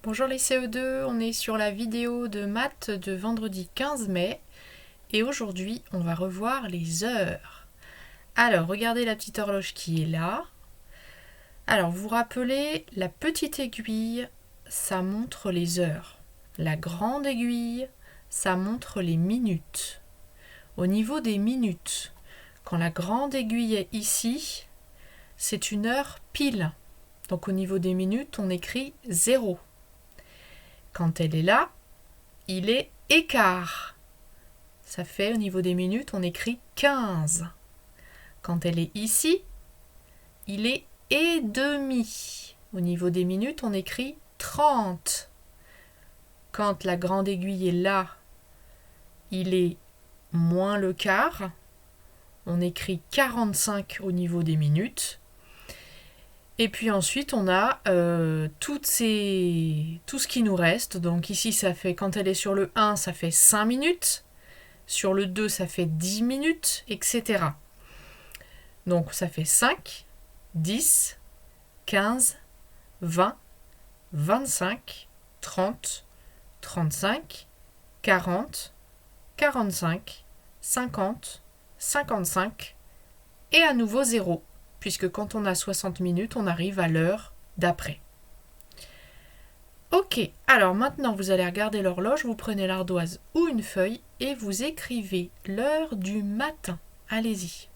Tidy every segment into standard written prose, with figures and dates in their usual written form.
Bonjour les CE2, on est sur la vidéo de maths de vendredi 15 mai et aujourd'hui on va revoir les heures. Alors regardez la petite horloge qui est là. Alors vous vous rappelez, la petite aiguille ça montre les heures. La grande aiguille ça montre les minutes. Au niveau des minutes, quand la grande aiguille est ici, c'est une heure pile. Donc au niveau des minutes on écrit 0. Quand elle est là, il est écart. Ça fait au niveau des minutes, on écrit 15. Quand elle est ici, il est et demi. Au niveau des minutes, on écrit 30. Quand la grande aiguille est là, il est moins le quart. On écrit 45 au niveau des minutes. Et puis ensuite, on a tout ce qui nous reste. Donc ici, ça fait, quand elle est sur le 1, ça fait 5 minutes. Sur le 2, ça fait 10 minutes, etc. Donc ça fait 5, 10, 15, 20, 25, 30, 35, 40, 45, 50, 55 et à nouveau 0. Puisque quand on a 60 minutes, on arrive à l'heure d'après. Ok, alors maintenant vous allez regarder l'horloge, vous prenez l'ardoise ou une feuille et vous écrivez l'heure du matin. Allez-y.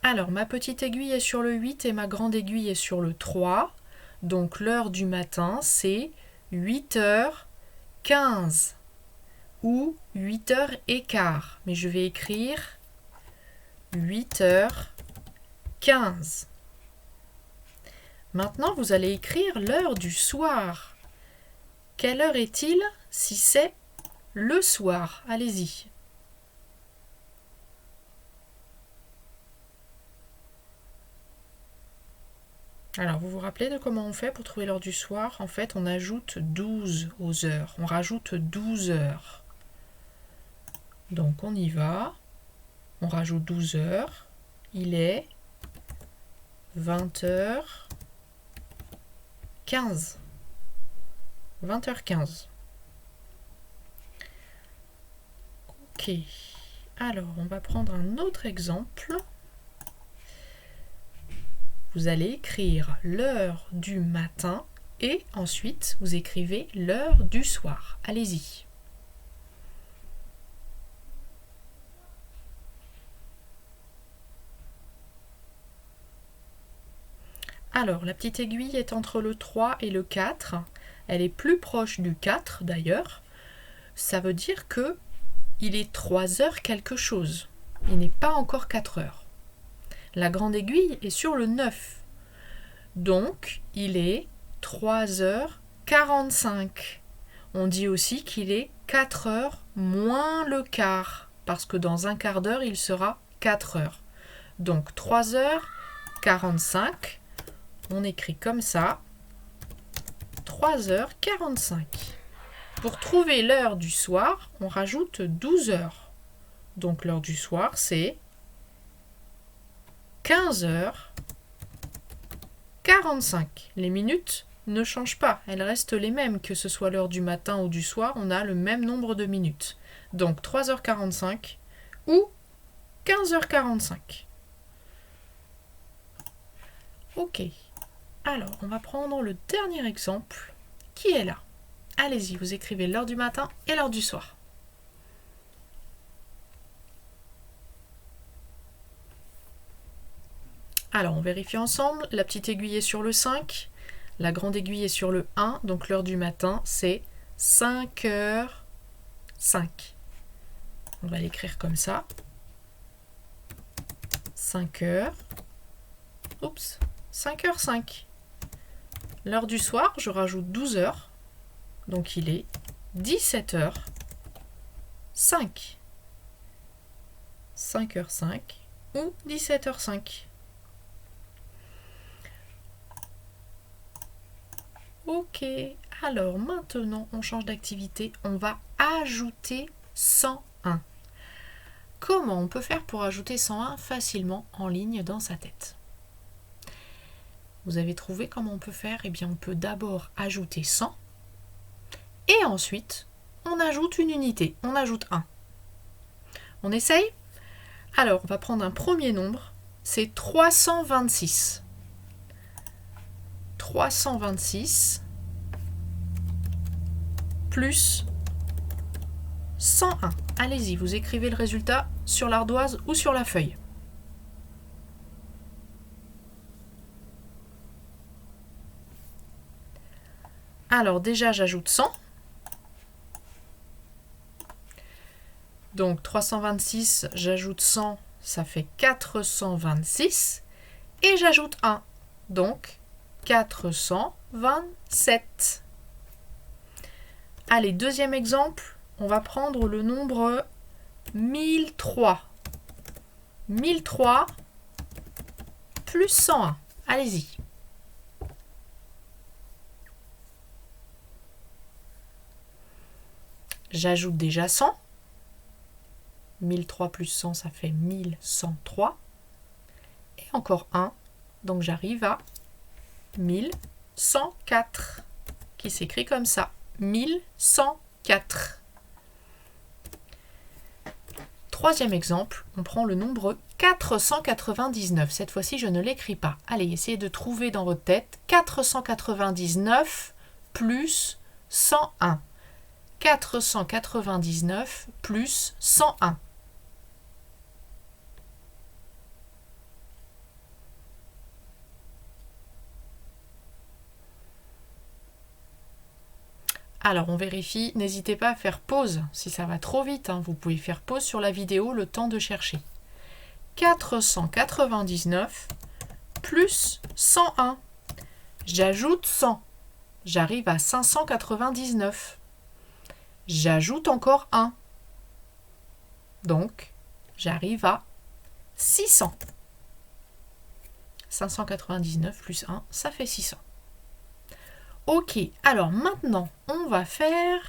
Alors ma petite aiguille est sur le 8 et ma grande aiguille est sur le 3. Donc l'heure du matin c'est 8h15. Ou 8h15. Mais je vais écrire 8h15. Maintenant, vous allez écrire l'heure du soir. Quelle heure est-il si c'est le soir? Allez-y. Alors, vous vous rappelez de comment on fait pour trouver l'heure du soir? En fait, on ajoute 12 aux heures. On rajoute 12 heures. Donc on y va, on rajoute 12 heures, il est 20h15. 20h15. Ok, alors on va prendre un autre exemple. Vous allez écrire l'heure du matin et ensuite vous écrivez l'heure du soir. Allez-y. Alors, la petite aiguille est entre le 3 et le 4. Elle est plus proche du 4 d'ailleurs. Ça veut dire que il est 3 heures quelque chose. Il n'est pas encore 4 heures. La grande aiguille est sur le 9. Donc, il est 3h45. On dit aussi qu'il est 4 heures moins le quart. Parce que dans un quart d'heure, il sera 4 heures. Donc, 3h45. On écrit comme ça, 3h45. Pour trouver l'heure du soir, on rajoute 12 heures. Donc l'heure du soir, c'est 15h45. Les minutes ne changent pas, elles restent les mêmes, que ce soit l'heure du matin ou du soir, on a le même nombre de minutes. Donc 3h45 ou 15h45. Ok. Alors, on va prendre le dernier exemple qui est là. Allez-y, vous écrivez l'heure du matin et l'heure du soir. Alors, on vérifie ensemble. La petite aiguille est sur le 5. La grande aiguille est sur le 1. Donc, l'heure du matin, c'est 5h05. On va l'écrire comme ça. 5h. Oups. 5h05. L'heure du soir, je rajoute 12 heures. Donc il est 17h05. 5h05 ou 17h05. Ok, alors maintenant on change d'activité. On va ajouter 101. Comment on peut faire pour ajouter 101 facilement en ligne dans sa tête? Vous avez trouvé comment on peut faire? Eh bien, on peut d'abord ajouter 100 et ensuite, on ajoute une unité, on ajoute 1. On essaye? Alors, on va prendre un premier nombre, c'est 326. 326 plus 101. Allez-y, vous écrivez le résultat sur l'ardoise ou sur la feuille. Alors déjà, j'ajoute 100. Donc 326, j'ajoute 100, ça fait 426. Et j'ajoute 1, donc 427. Allez, deuxième exemple, on va prendre le nombre 1003. 1003 plus 101. Allez-y. J'ajoute déjà 100. 1003 plus 100, ça fait 1103. Et encore 1, donc j'arrive à 1104, qui s'écrit comme ça. 1104. Troisième exemple, on prend le nombre 499. Cette fois-ci, je ne l'écris pas. Allez, essayez de trouver dans votre tête 499 plus 101. 499 plus 101. Alors, on vérifie. N'hésitez pas à faire pause. Si ça va trop vite, vous pouvez faire pause sur la vidéo le temps de chercher. 499 plus 101. J'ajoute 100. J'arrive à 599. J'ajoute encore 1. Donc, j'arrive à 600. 599 plus 1, ça fait 600. Ok, alors maintenant, on va faire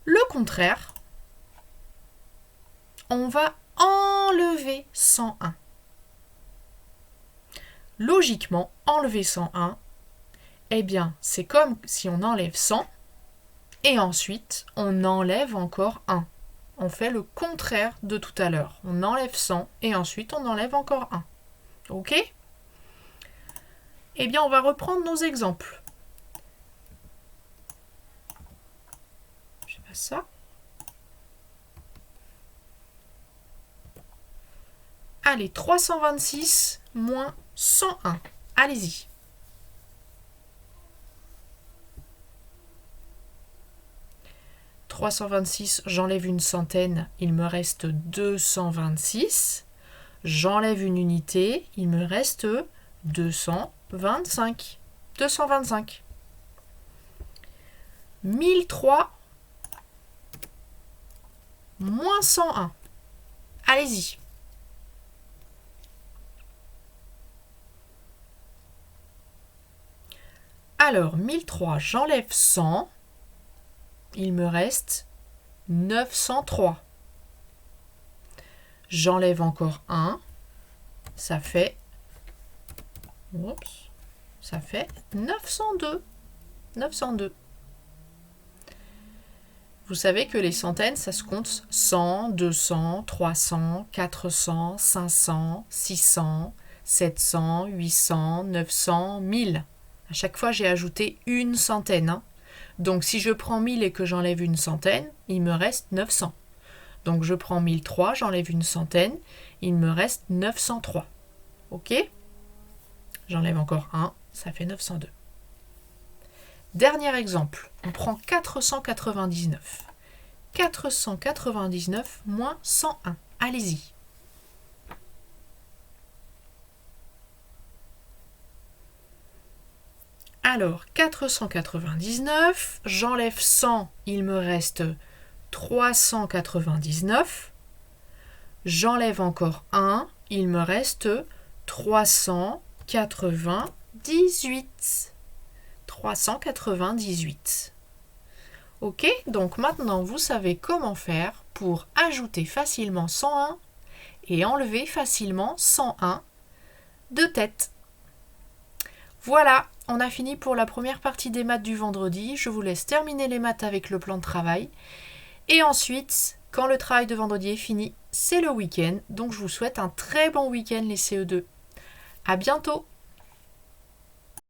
le contraire. On va enlever 101. Logiquement, enlever 101, eh bien, c'est comme si on enlève 100 et ensuite, on enlève encore 1. On fait le contraire de tout à l'heure. On enlève 100 et ensuite, on enlève encore 1. Ok? Eh bien, on va reprendre nos exemples. Ça. Allez, 326 moins 101. Allez-y. « 326, j'enlève une centaine, il me reste 226. J'enlève une unité, il me reste 225. 225. 1003 moins 101. Allez-y. Alors, 1003, j'enlève 100. Il me reste 903. J'enlève encore 1. Ça fait... Oups, ça fait 902. 902. Vous savez que les centaines, ça se compte 100, 200, 300, 400, 500, 600, 700, 800, 900, 1000. À chaque fois, j'ai ajouté une centaine. Donc, si je prends 1000 et que j'enlève une centaine, il me reste 900. Donc, je prends 1003, j'enlève une centaine, il me reste 903. Ok? J'enlève encore 1, ça fait 902. Dernier exemple, on prend 499. 499 moins 101. Allez-y. Alors, 499, j'enlève 100, il me reste 399. J'enlève encore 1, il me reste 398. 398. Ok, donc maintenant vous savez comment faire pour ajouter facilement 101 et enlever facilement 101 de tête. Voilà, on a fini pour la première partie des maths du vendredi. Je vous laisse terminer les maths avec le plan de travail. Et ensuite, quand le travail de vendredi est fini, c'est le week-end. Donc je vous souhaite un très bon week-end les CE2. À bientôt!